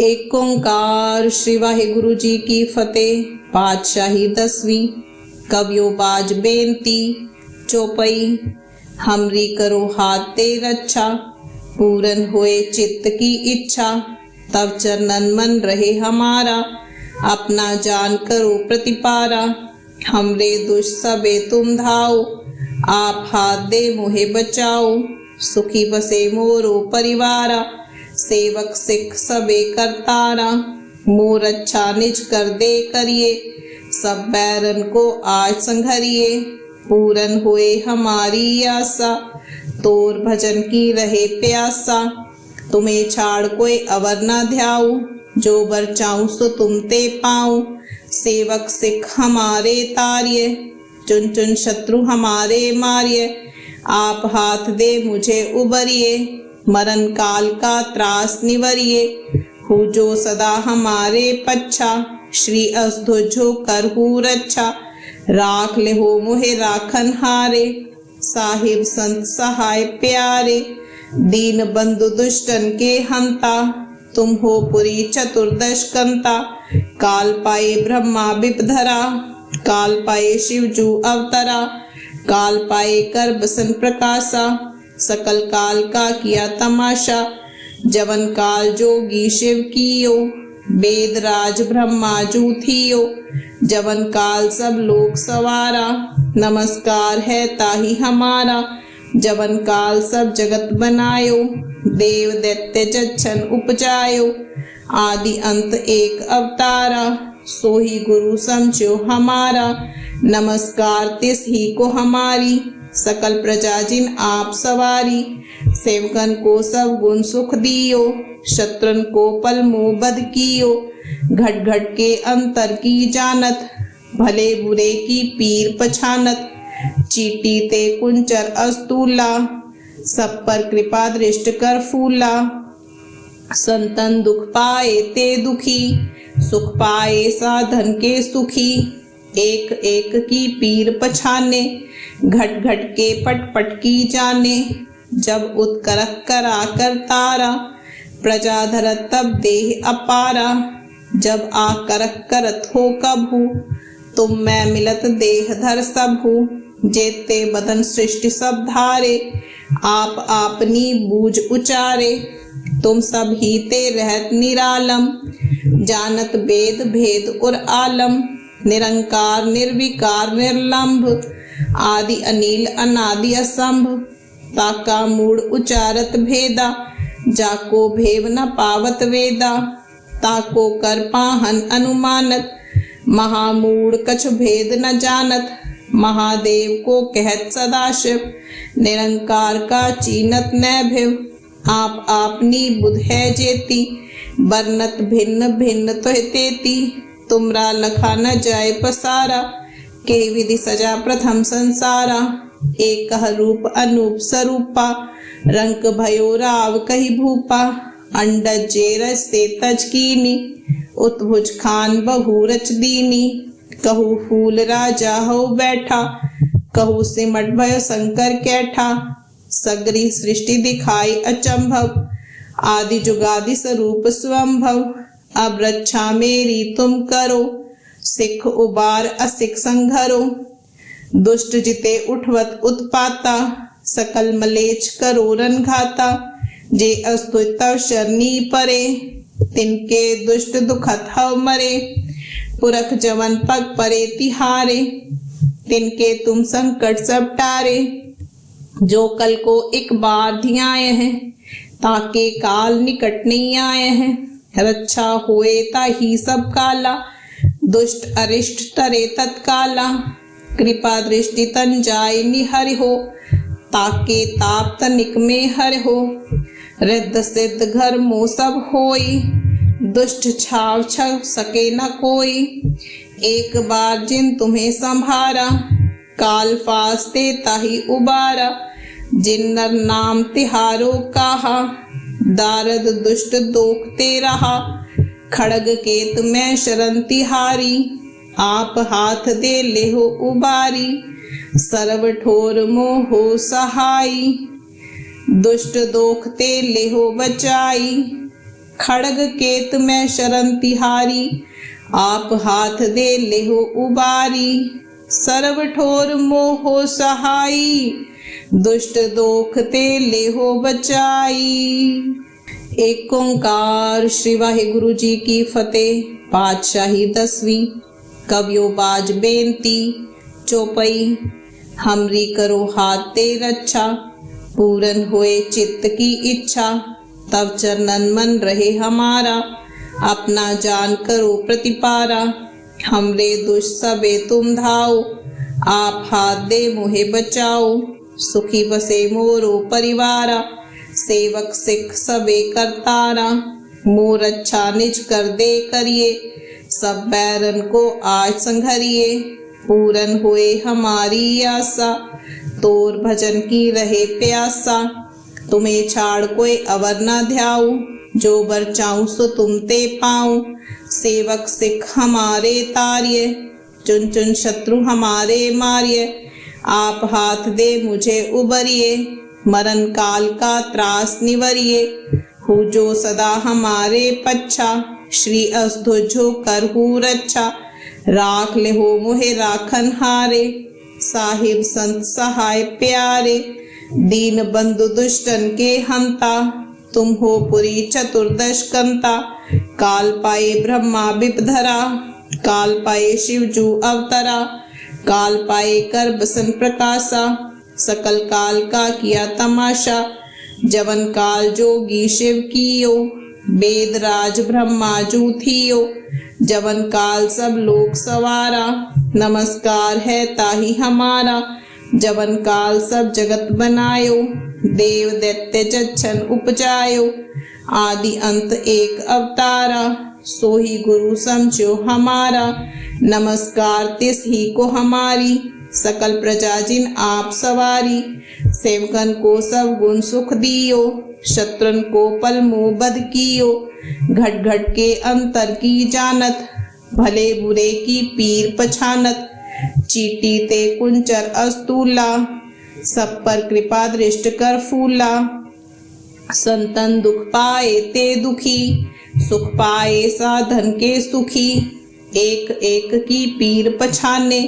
एक ओंकार श्री वाहिगुरु जी की फतेह। पातशाही 10वीं। कवियों बाज बेनती चौपई। हमरी करो हाथ ते रक्षा, पूरन होए चित्त की इच्छा। तब चरणन मन रहे हमारा, अपना जान करो प्रतिपारा। हमरे दुष्ट सबे तुम धाओ, आप हाथ दे मोहे बचाओ। सुखी बसे मोरो परिवारा, सेवक सिख सबे करतारा। मोर अच्छा निज कर दे करिए, सब बैरन को आज संघरिए। पूरन होए हमारी आशा, तोर भजन की रहे प्यासा। तुम्हें छाड़ कोई अवर न ध्याऊ, जो बर चाहूं सो तुम ते पाऊं। सेवक सिख हमारे तारिये, चुन चुन शत्रु हमारे मारिये। आप हाथ दे मुझे उबरिए, मरण काल का त्रास निवरिए। हु जो सदा हमारे पच्छा, श्री असधुजो करहु रक्षा। राख ले हो मोहे राखन हारे, साहिब संत सहाय प्यारे। दीन बंधु दुष्टन के हंता, तुम हो पुरी चतुर्दश कंता। काल पाए ब्रह्मा विपधरा, काल पाए शिवजू अवतरा। काल पाए कर बसन प्रकाशा, सकल काल का किया तमाशा। जवन काल जोगी शिव कियो, वेद राज ब्रह्मा जू थियो। जवन काल सब लोक सवारा, नमस्कार है ताही हमारा। जवन काल सब जगत बनायो, देव दैत्य जच्छन उपजायो। आदि अंत एक अवतारा, सोही गुरु समझो हमारा। नमस्कार तिस ही को हमारी, सकल प्रजा जिन आप सवारी। सेवकन को सब गुण सुख दियो, शत्रुन को पल मुँह बद कियो। घट घट के अंतर की जानत, भले बुरे की पीर पछानत। चीटी ते कुंचर अस्तूला, सब पर कृपा दृष्ट कर फूला। संतन दुख पाए ते दुखी, सुख पाए साधन के सुखी। एक एक की पीर पछाने, घट घट के पट पट की जाने। जब उत्करख करा कर तारा, प्रजा धरत तब देह अपारा। जब आकरख करत हो कभू, तुम मैं मिलत देह धर सबहू। जेते बदन सृष्टि सब धारे, आप आपनी बूझ उचारे। तुम सब ही ते रहत निरालम, जानत वेद भेद और आलम। निरंकार निर्विकार निर्लंभ, आदि अनिल अनादि असंभ। ताका मूड उचारत भेदा, जाको भेव न पावत वेदा। ताको कर पाहन अनुमानत, महामूड कछ भेद न जानत। महादेव को कहत सदाशिव, निरंकार का चीनत नैभिव। आप आपनी बुध है जेती, बरनत भिन्न भिन्न तो तेती। तुमरा लखा न जाय पसारा, के विधि सजा प्रथम संसारा। एक रूप अनूप स्वरूपा, रंग भयो राव कही भूपा। अंडज जेरस से तज कीनी, उत्भुज खान बहु रच दीनी। कहू फूल राजा हो बैठा, कहू सिमट भयो शंकर कैठा। सगरी सृष्टि दिखाई अचंभव, आदि जुगादि स्वरूप स्वंभव। अब रक्षा मेरी तुम करो, सिख उबार असिख संघरो। दुष्ट जिते उठवत उत्पाता, सकल मलेच्छ करो रन घाता। जे अस्तु तव शरणी परे, तिनके दुष्ट दुखत हव मरे। पुरख जवन पग परे तिहारे, तिनके तुम संकट सब टारे। जो कल को एक बार धियाए हैं, ताके काल निकट नहीं आए हैं। रक्षा होए ताही सब काला, दुष्ट अरिष्ट तरे तत्काला। कृपा दृष्टि तन जाय निहरि हो, ताके ताप तनिक में हर हो। रिद्ध सिद्ध घर मो सब होई, दुष्ट छाव छव सके न कोई। एक बार जिन तुम्हें संभारा, काल फास्ते ताही उबारा। जिन नर नाम तिहारो कहा, दारद दुष्ट दोखते रहा। खड़ग केत में शरण तिहारी, आप हाथ दे ले हो उबारी। सर्व ठोर मोहो सहाई, दुष्ट दोखते ले हो बचाई। खड़ग केत में शरण तिहारी, आप हाथ दे लेहो उबारी। सर्व ठोर मोहो सहाई, दुष्ट दोख ते लेहो बचाई। एक ओंकार। श्री वाहिगुरु जी की फतेह। पातशाही 10वीं। कवियो बाज बेनती चौपाई। हमरी करो हाथ ते रक्षा, पूरन होए चित्त की इच्छा। तब चरणन मन रहे हमारा, अपना जान करो प्रतिपारा। हमरे दुष्ट सबे तुम धाओ, आप हाथ दे मोहे बचाओ। सुखी बसे मोरो परिवारा, सेवक सिख सबे करतारा। मोर अच्छा निज कर दे करिए, सब बैरन को आज संघरिए। पूरन होए हमारी आशा, तोर भजन की रहे प्यासा। तुम्हें छाड़ कोई अवर न ध्याऊ, जो बर चाहूं सो तुम ते पाऊं। सेवक सिख हमारे तारिये, चुन चुन शत्रु हमारे मारिये। आप हाथ दे मुझे उबरिए, मरण काल का त्रास निवरिए। हु जो सदा हमारे पच्छा, श्री असध्वजो करहु रक्षा। राख ले हो मोहे राखन हारे, साहिब संत सहाय प्यारे। दीन बंधु दुष्टन के हंता, तुम हो पुरी चतुर्दश कंता। काल पाए ब्रह्मा बिपधरा, काल पाए शिवजू अवतरा। काल पाए कर बसन प्रकाशा, सकल काल का किया तमाशा। जवन काल जोगी शिव कियो, वेद राज ब्रह्मा जू थियो। जवन काल सब लोक सवारा, नमस्कार है ताही हमारा। जवन काल सब जगत बनायो, देव दैत्य जच्छन उपजायो। आदि अंत एक अवतारा, सोही गुरु समझो हमारा। नमस्कार तिस ही को हमारी, सकल प्रजा जिन आप सवारी। सेवकन को सब गुण सुख दियो, शत्रुन को पल मुँह बद कियो। घट घट के अंतर की जानत, भले बुरे की पीर पछानत। चीटी ते कुंचर अस्तूला, सब पर कृपा दृष्ट कर फूला। संतन दुख पाए ते दुखी, सुख पाए साधन के सुखी। एक एक की पीर पछाने,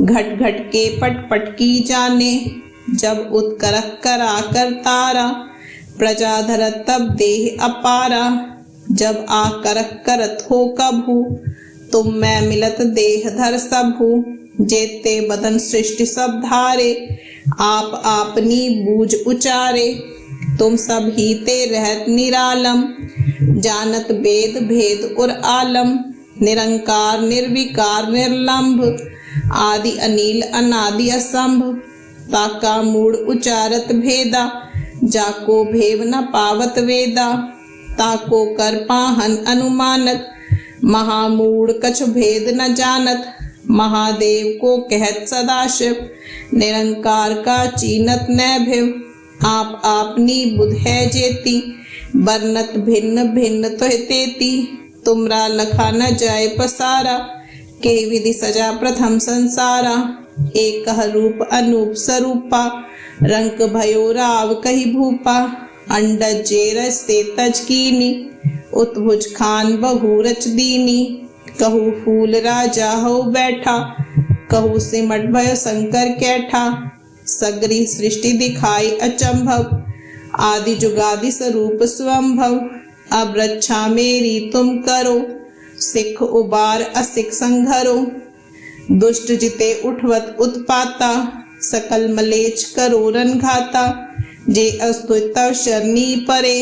घट घट के पट पट की जाने। जब उत्करख करा कर तारा, प्रजा धरत तब देह अपारा। जब आकरख करत हो कभू, तुम मैं मिलत देह धर सबहू। जेते बदन सृष्टि सब धारे, आप आपनी बूझ उचारे। तुम सब ही ते रहत निरालम, जानत वेद भेद और आलम। निरंकार निर्विकार निर्लंभ, आदि अनिल अनादि असंभ। ताका मूड उचारत भेदा, जाको भेव न पावत वेदा। ताको कर पाहन अनुमानत, महामूढ़ कछ भेद न जानत। महादेव को कहत सदाशिव, निरंकार का चीनत नैभिव। आप आपनी बुध है जेती, बरनत भिन्न भिन्न तो तेती। तुमरा लखा न जाय पसारा, के विधि सजा प्रथम संसारा। एक रूप अनूप स्वरूपा, रंक भयो राव कही भूपा। अंडज जेरस से तज कीनी, उत्भुज खान बहु रच दीनी। कहू फूल राजा हो बैठा, कहू सिमट भयो शंकर कैठा। सगरी सृष्टि दिखाई अचंभव, आदि जुगादि स्वरूप स्वंभव। अब रक्षा मेरी तुम करो, सिख उबार असिख संघरो। दुष्ट जिते उठवत उत्पाता, सकल मलेच्छ करो रन घाता। जे अस्तुत तव शरणी परे,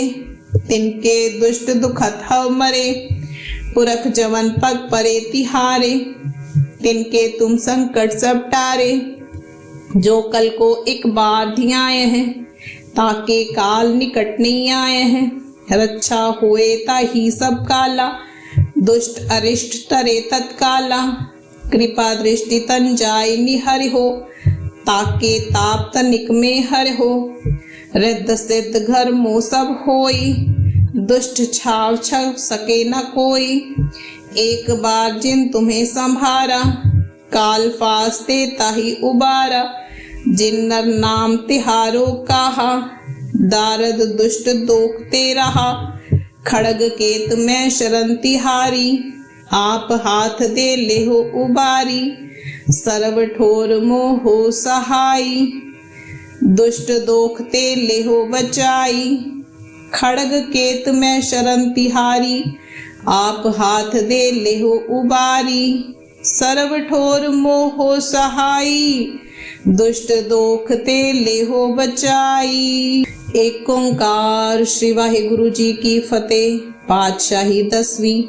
तिनके दुष्ट दुखत हव मरे। पुरख जवन पग परे तिहारे, तिनके तुम संकट सब टारे। जो कल को एक बार धियाए हैं, ताके काल निकट नहीं आए हैं। रक्षा होए ताही सब काला, दुष्ट अरिष्ट तरे तत्काला। कृपा दृष्टि तन जाय निहरि हो, ताके ताप तनिक में हर हो। रिद्ध सिद्ध घर मो सब होई, दुष्ट छाव छव सके न कोई। एक बार जिन तुम्हें संभारा, काल फास्ते ताही उबारा। जिन नर नाम तिहारो कहा, दारद दुष्ट दोख ते रहा। खड़ग केत मैं शरण तिहारी, आप हाथ दे लेहो उबारी, सर्व ठोर मोहो सहाई, दुष्ट दोख ते लेहो बचाई। खड़ग केत मैं शरण तिहारी, आप हाथ दे लेहो उबारी, सर्व ठोर मोहो सहाई, दुष्ट दोख ते लेहो बचाई। एक ओंकार। श्री वाहिगुरु जी की फतेह। पातशाही 10वीं।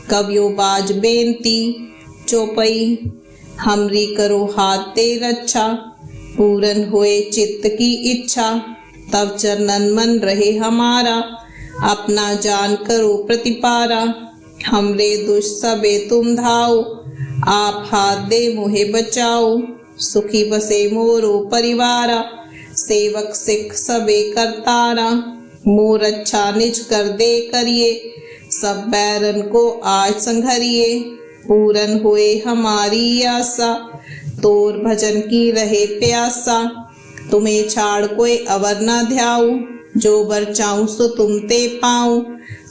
कवियों बाज बेनती चौपाई। हमरी करो हाथ ते रक्षा, पूरन होए चित्त की इच्छा, तब चरणन मन रहे हमारा, अपना जान करो प्रतिपारा। हमरे दुष्ट सबे तुम धाओ, आप हाथ दे मोहे बचाओ, सुखी बसे मोरो परिवारा, सेवक सिख सबे करतारा। मोर अच्छा निज कर दे करिए, सब बैरन को आज संघरिए, पूरन होए हमारी आशा, तोर भजन की रहे प्यासा। तुम्हें छाड़ कोई अवर न ध्याऊ, जो बर चाहूं सो तुम ते पाऊं,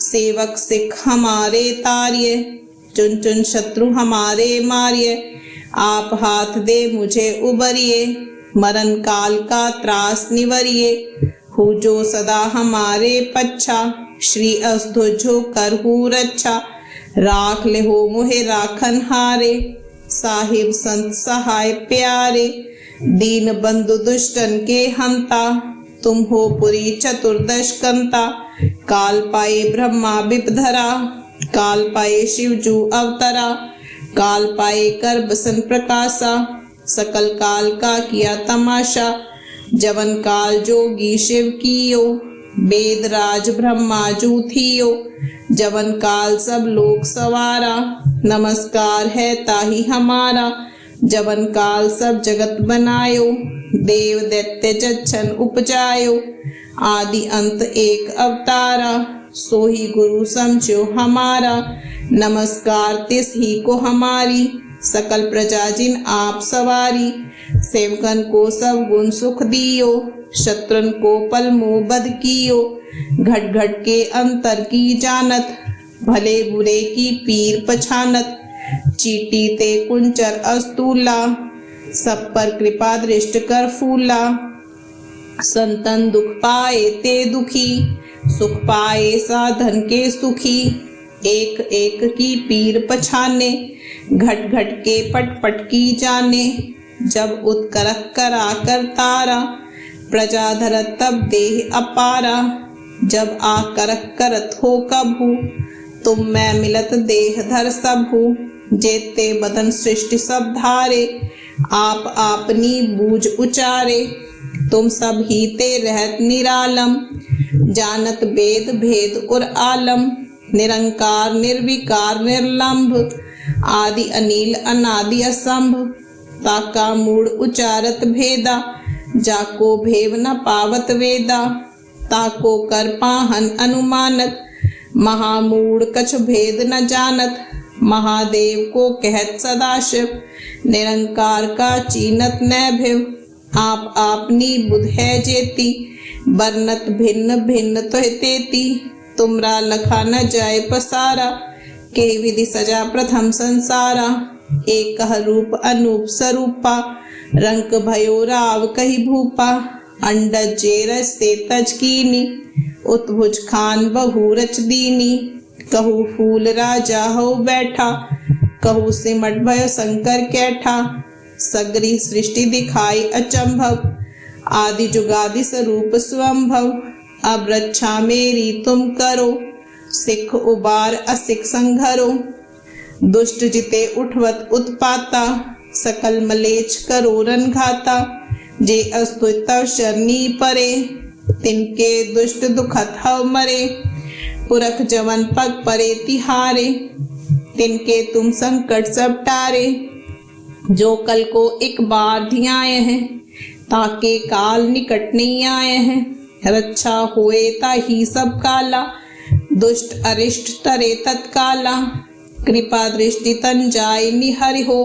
सेवक सिख हमारे तारिये, चुन चुन शत्रु हमारे मारिये, आप हाथ दे मुझे उबरिए, मरण काल का त्रास निवरिए, हु जो सदा हमारे पच्छा, श्री असध्वजो करहु रक्षा, राख ले हो मोहे राखन हारे, साहिब संत सहाय प्यारे, दीन बंधु दुष्टन के हंता, तुम हो पुरी चतुर्दश कंता, काल पाए ब्रह्मा बिपधरा, काल पाए शिवजू अवतरा, काल पाए कर बसन प्रकाशा, सकल काल का किया तमाशा, जवन काल जोगी शिव कियो, वेद राज ब्रह्मा जू थियो, जवन काल सब लोक सवारा, नमस्कार है ताही हमारा, जवन काल सब जगत बनायो, देव दैत्य जच्छन उपजायो, आदि अंत एक अवतारा, सोही गुरु समझो हमारा, नमस्कार तिस ही को हमारी, सकल प्रजा जिन आप सवारी, सेवकन को सब गुण सुख दियो, शत्रुन को पल मुँह बद कियो, घट घट के अंतर की जानत, भले बुरे की पीर पछानत, चीटी ते कुंचर अस्तूला, सब पर कृपा दृष्ट कर फूला, संतन दुख पाए ते दुखी, सुख पाए साधन के सुखी, एक एक की पीर पछाने, घट घट के पट पट की जाने, जब उत्करख करा कर तारा, प्रजा धरत तब देह अपारा, जब आ करख करत हो कबहू, तुम मैं मिलत देह धर सबहू, जेते बदन सृष्टि सब धारे, आप आपनी बूझ उचारे, तुम सब ही ते रहत निरालम, जानत वेद भेद और आलम, निरंकार निर्विकार निर्लंभ, आदि अनिल अनादि असंभ, ताका मूड उचारत भेदा, जाको भेव न पावत वेदा, ताको कर पाहन अनुमानत, महामूड कछ भेद न जानत, महादेव को कहत सदाशिव, निरंकार का चीनत नैभिव, आप आपनी बुध है जेती, बरनत भिन्न भिन्न तो तेती, तुमरा लखा न जाय पसारा, के विधि सजा प्रथम संसारा, एक रूप अनूप स्वरूपा, रंक भयो राव कही भूपा, अंडज जेरस से तज कीनी, उत्भुज खान बहु रच दीनी, कहू फूल राजा हो बैठा, कहू सिमट भयो शंकर कैठा, सगरी सृष्टि दिखाई अचंभव, आदि जुगादि स्वरूप स्वंभव, अब रक्षा मेरी तुम करो, सिख उबार असिख संघरो, दुष्ट जिते उठवत उत्पाता, सकल मलेच्छ करो रन घाता, जे अस्तुत तव शरणी परे, तिनके दुष्ट दुखत हव मरे, पुरख जवन पग परे तिहारे, तिनके तुम संकट सब टारे, जो कल को एक बार धियाए हैं, ताके काल निकट नहीं आए हैं, रक्षा होए ताही सब काला, दुष्ट अरिष्ट तरे तत्काला, कृपा दृष्टि तन जाय निहरि हो,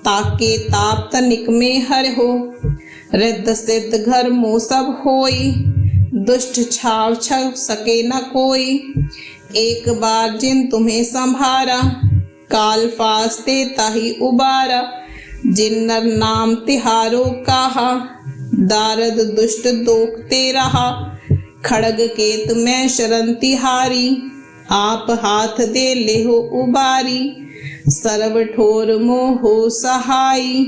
ताके ताप तनिक में हर हो, रिद्ध सिद्ध घर मो सब होई, दुष्ट छाव छव सके न कोई, एक बार जिन तुम्हें संभारा, काल फास्ते ताही उबारा। जिन नर नाम तिहारो कहा, दारद दुष्ट दोखते रहा। खड़ग केत में शरण तिहारी, आप हाथ दे लेहो उबारी। सर्व ठोर मोहो सहाई,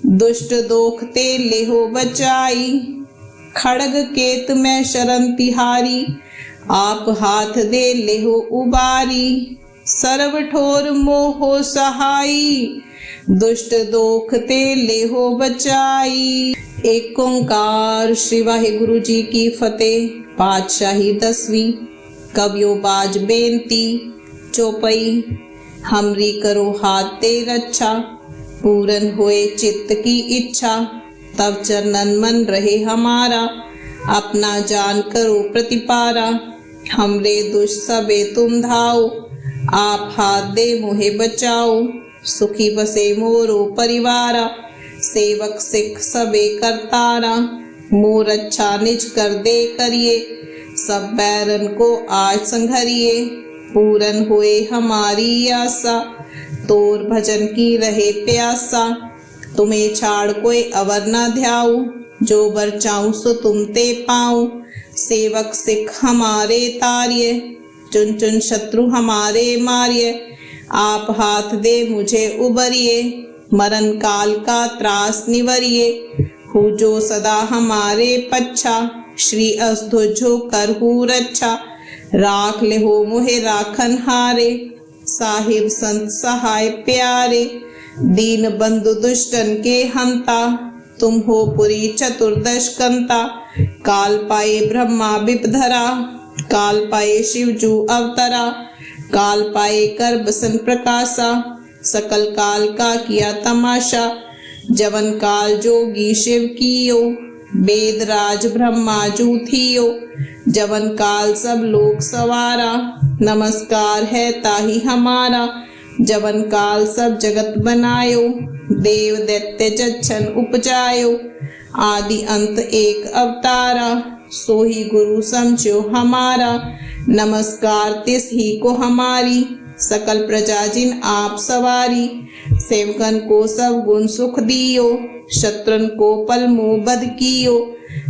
दुष्ट दोखते लेहो बचाई। खड़ग केत में शरण तिहारी, आप हाथ दे लेहो उबारी। सर्व ठोर मोहो सहाई, दुष्ट दोखते लेहो बचाई। एक ओंकार। श्री वाहिगुरु जी की फतेह। पातशाही 10वीं। कवियो बाज बेनती चौपाई। हमरी करो हाथ ते रक्षा, पूरन होए चित्त की इच्छा। तब चरणन मन रहे हमारा, अपना जान करो प्रतिपारा। हमरे दुष्ट सबे तुम धाओ, आप हाथ दे मोहे बचाओ। सुखी बसे मोरो परिवारा, सेवक सिख सबे करतारा। मोर अच्छा निज कर दे करिए, सब बैरन को आज संघरिए। पूरन हुए हमारी आशा, तोर भजन की रहे प्यासा। तुम्हें छाड़ कोई अवर न ध्याऊ, जो बर चाऊं सो तुम ते पाऊं। सेवक सिख हमारे तारिये, चुन चुन शत्रु हमारे मारिये। आप हाथ दे मुझे उबरिए, मरण काल का त्रास निवरिए। हु जो सदा हमारे पच्छा, श्री अस्तुझो करहु रक्षा। राख ले हो मोहे राखन हारे, साहिब संत सहाय प्यारे। दीन बंधु दुष्टन के हंता, तुम हो पुरी चतुर्दश कंता। काल पाए ब्रह्मा बिपधरा, काल पाए शिवजू अवतरा। काल पाए कर बसन प्रकाशा, सकल काल का किया तमाशा। जवन काल जोगी शिव कियो, वेद राज ब्रह्मा जू थियो। जवन काल सब लोक सवारा, नमस्कार है ताही हमारा। जवन काल सब जगत बनायो, देव दैत्य जच्छन उपजायो। आदि अंत एक अवतारा, सोही गुरु समझो हमारा। नमस्कार तिस ही को हमारी, सकल प्रजा जिन आप सवारी। सेवकन को सब गुण सुख दियो, शत्रन को पल मुँह बद कियो।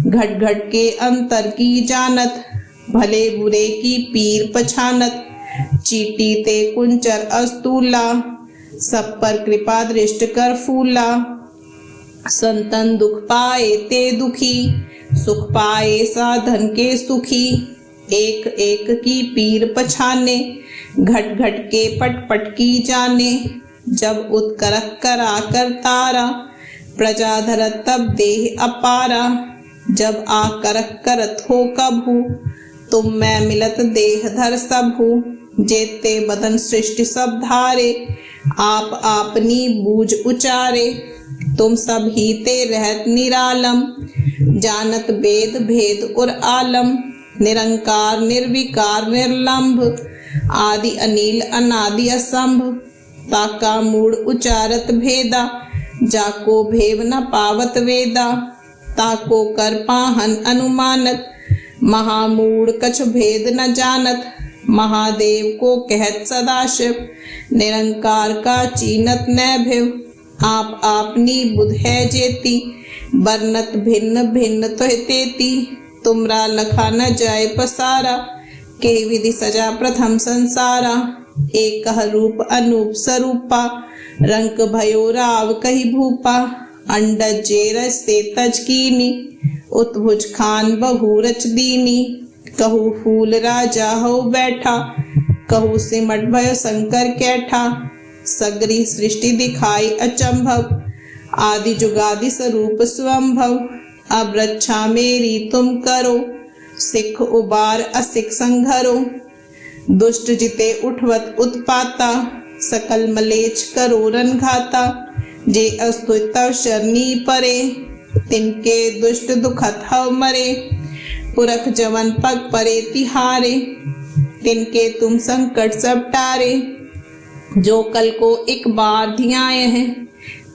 घट घट के अंतर की जानत, भले बुरे की पीर पछानत। चीटी ते कुंचर अस्तूला, सब पर कृपा दृष्ट कर फूला। संतन दुख पाए ते दुखी, सुख पाए साधन के सुखी। एक एक की पीर पछाने, घट घट के पट पट की जाने। जब उत्करख करा कर तारा, प्रजा धरत तब देह अपारा। जब आकरख करत हो कभू, तुम मैं मिलत देह धर सबहू। जेते बदन सृष्टि सब धारे, आप आपनी बूझ उचारे। तुम सब ही ते रहत निरालम, जानत वेद भेद और आलम। निरंकार निर्विकार निर्लंभ, आदि अनिल अनादि असंभ। ताका मूड उचारत भेदा, जाको भेव न पावत वेदा। ताको कर पाहन अनुमानत, महामूड कछ भेद न जानत। महादेव को कहत सदाशिव, निरंकार का चीनत नैभिव। आप आपनी बुध है जेती, बरनत भिन्न भिन्न तो तेती। तुमरा लखा न जाय पसारा, के विधि सजा प्रथम संसारा। एक रूप अनूप स्वरूपा, रंक भयो राव कही भूपा। अंडज जेरस से तज कीनी, उत्भुज खान बहु रच दीनी। कहू फूल राजा हो बैठा, कहू सिमट भयो शंकर कैठा। सगरी सृष्टि दिखाई अचंभव, आदि जुगादि स्वरूप स्वंभव। अब रक्षा मेरी तुम करो, सिख उबार असिख संघरो। दुष्ट जिते उठवत उत्पाता, सकल मलेच्छ करो रन घाता। जे अस्तुत तव शरणी परे, तिनके दुष्ट दुखत हव मरे। पुरख जवन पग परे तिहारे, तिनके तुम संकट सब टारे। जो कल को एक बार धियाए हैं,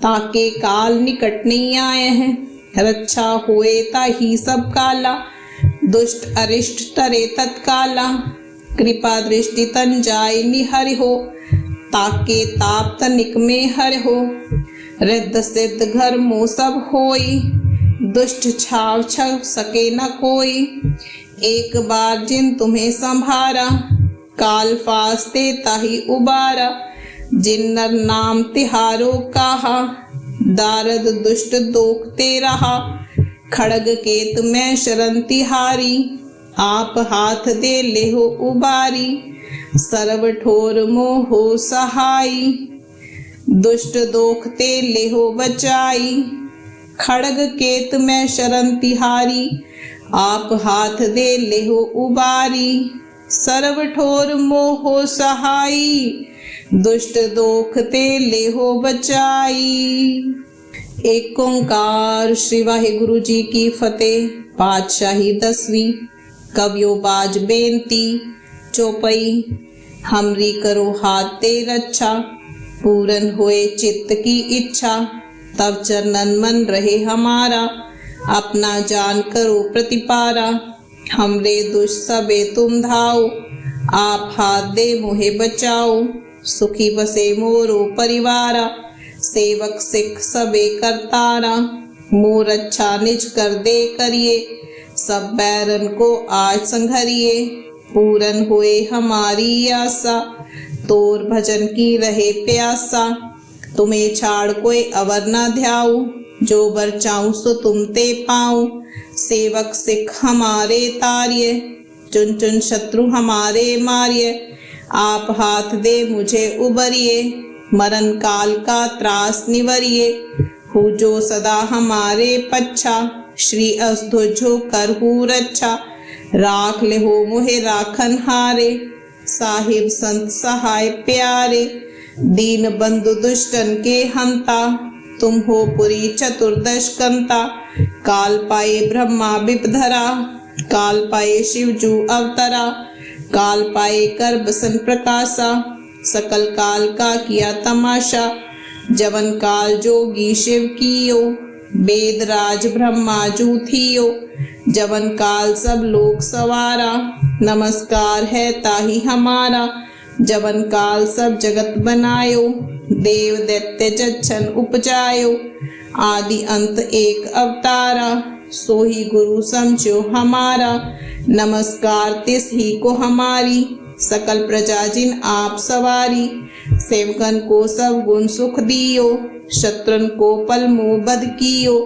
ताके काल निकट नहीं आए हैं। रक्षा हुए ताही सब काला, दुष्ट अरिष्ट तरे तत्काला। कृपा दृष्टि तन जाय निहरि हो, ताके ताप तनिक में हर हो। रिद्ध सिद्ध घर मो सब होई, दुष्ट छाव छव सके न कोई। एक बार जिन तुम्हें संभारा, काल फास्ते ताही उबारा। जिन नर नाम तिहारो कहा, दारद दुष्ट दोखते रहा। खड़ग केत में शरण तिहारी, आप हाथ दे ले हो उबारी। सर्व ठोर मोह हो सहाई, दुष्ट दोखते ले हो बचाई। खड़ग केत में शरण तिहारी, आप हाथ दे ले हो उबारी। सर्व ठोर मोह हो सहाई, दुष्ट दोखते ले हो बचाई। एक ओंकार। श्री वाहिगुरु जी की फतेह। पातशाही 10वीं। कवियो बाज बेनती चौपाई। हमरी करो हाथ ते रक्षा, पूरन होए चित्त की इच्छा। तब चरणन मन रहे हमारा, अपना जान करो प्रतिपारा। हमरे दुष्ट सबे तुम धाओ, आप हाथ दे मोहे बचाओ। सुखी बसे मोरो परिवारा, सेवक सिख सबे करतारा। मोर अच्छा निज कर दे करिए, सब बैरन को आज संघरिए। पूरन होए हमारी आशा, तोर भजन की रहे प्यासा। तुम्हें छाड़ कोई अवर न ध्याऊ, जो बर चाऊं सो तुम ते पाऊं। सेवक सिख हमारे तार्य, चुन चुन शत्रु हमारे मार्य। आप हाथ दे मुझे उबरिए, मरण काल का त्रास निवरिए। हु जो सदा हमारे पच्छा, श्री असधुजो करहु रक्षा। राख ले हो मोहे राखन हारे, साहिब संत सहाय प्यारे। दीन बंधु दुष्टन के हंता, तुम हो पुरी चतुर्दश कंता। काल पाए ब्रह्मा बिपधरा, काल पाए शिवजू अवतरा। काल पाए कर बसन प्रकाशा, सकल काल का किया तमाशा। जवन काल जोगी शिव कियो, वेद राज ब्रह्मा जू थियो। जवन काल सब लोग सवारा, नमस्कार है ताही हमारा। जवन काल सब जगत बनायो, देव दैत्य जच्छन उपजायो। आदि अंत एक अवतारा, सोही गुरु समझो हमारा। नमस्कार तिस ही को हमारी, सकल प्रजा जिन आप सवारी। सेवकन को सब गुण सुख दियो, शत्रुन को पल मुँह बद कियो।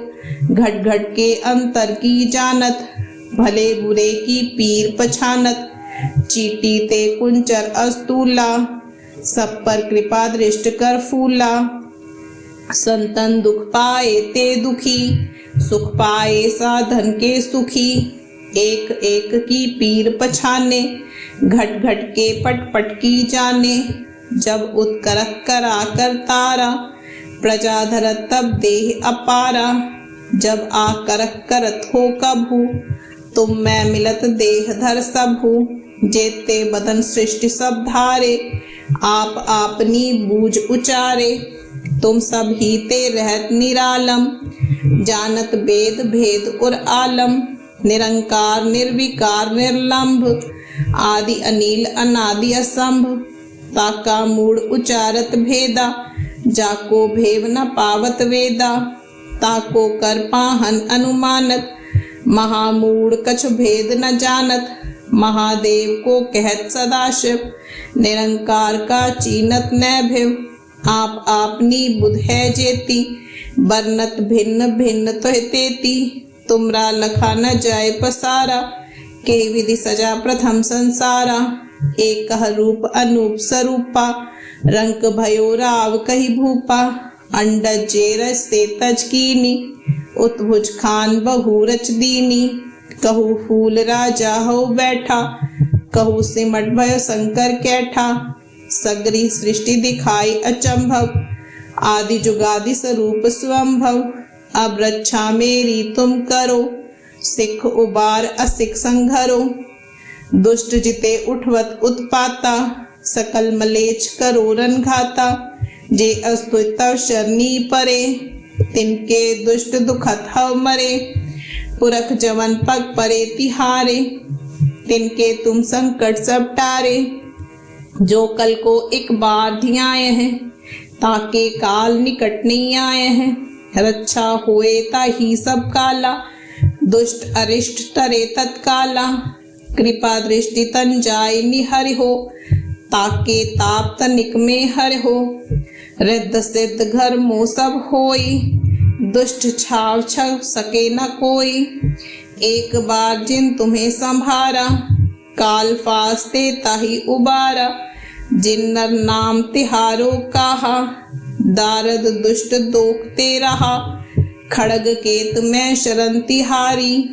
घट घट के अंतर की जानत, भले बुरे की पीर पछानत। चीटी ते कुंचर अस्तूला, सब पर कृपा दृष्ट कर फूला। संतन दुख पाए ते दुखी, सुख पाए साधन के सुखी। एक एक की पीर पछाने, घट घट के पट पट की जाने। जब उत्करक करा कर तारा, प्रजा धरत तब देह अपारा। जब आ करक करत हो कभू, तुम मैं मिलत देह धर सबहू। जेते बदन सृष्टि सब धारे, आप आपनी बूझ उचारे। तुम सब ही ते रहत निरालम, जानत वेद भेद और आलम। निरंकार निर्विकार निर्लंभ, आदि अनिल अनादि असंभ। ताका मूड उचारत भेदा, जाको भेव न पावत वेदा। ताको कर पाहन अनुमानत, महामूढ़ कछ भेद न जानत। महादेव को कहत सदाशिव, निरंकार का चीनत न भिव। आप आपनी बुध है जेती, बरनत भिन्न भिन्न तोह तेती। तुमरा लखा न जाय पसारा, के विधि सजा प्रथम संसारा। एक रूप अनूप स्वरूपा, रंक भयो राव कही भूपा। अंडज जेरस से तज कीनी, उत्भुज खान बहु रच दीनी। कहू फूल राजा हो बैठा, कहू सिमट भयो शंकर कैठा। सगरी सृष्टि दिखाई अचंभव, आदि जुगादि स्वरूप स्वंभव। अब रक्षा मेरी तुम करो, सिख उबार असिख संघरो। दुष्ट जिते उठवत उत्पाता, सकल मलेच्छ करो रन घाता। जे अस्तुत तव शरणी परे, तिनके दुष्ट दुखत हव मरे। पुरख जवन पग परे तिहारे, तिनके तुम संकट सब टारे। जो कल को एक बार धियाए हैं, ताके काल निकट नहीं आए हैं। रक्षा होए ताही सब काला, दुष्ट अरिष्ट तरे तत्काला। कृपा दृष्टि तन जाय निहर हो, ताके ताप तनिक में हर हो। रिद्ध सिद्ध घर मोह सब होई, दुष्ट छाव छव सके न कोई। एक बार जिन तुम्हें संभारा, काल फास्ते ताही उबारा। जिन नर नाम तिहारो कहा, दारद दुष्ट दोखते रहा। खड़ग केत में शरण तिहारी,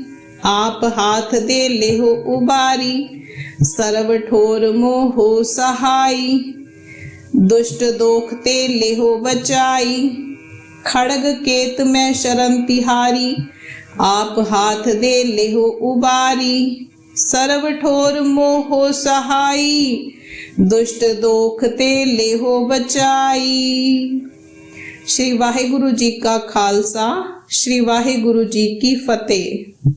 आप हाथ दे ले हो उबारी। सर्व ठोर मोहो सहाई, दुष्ट दोखते ले हो बचाई। खड़ग केत में शरण तिहारी, आप हाथ दे ले हो उबारी। सर्व ठोर मोहो सहाई, दुष्ट दोखते ले हो बचाई। श्री वाहिगुरु जी का खालसा, श्री वाहिगुरु जी की फतेह।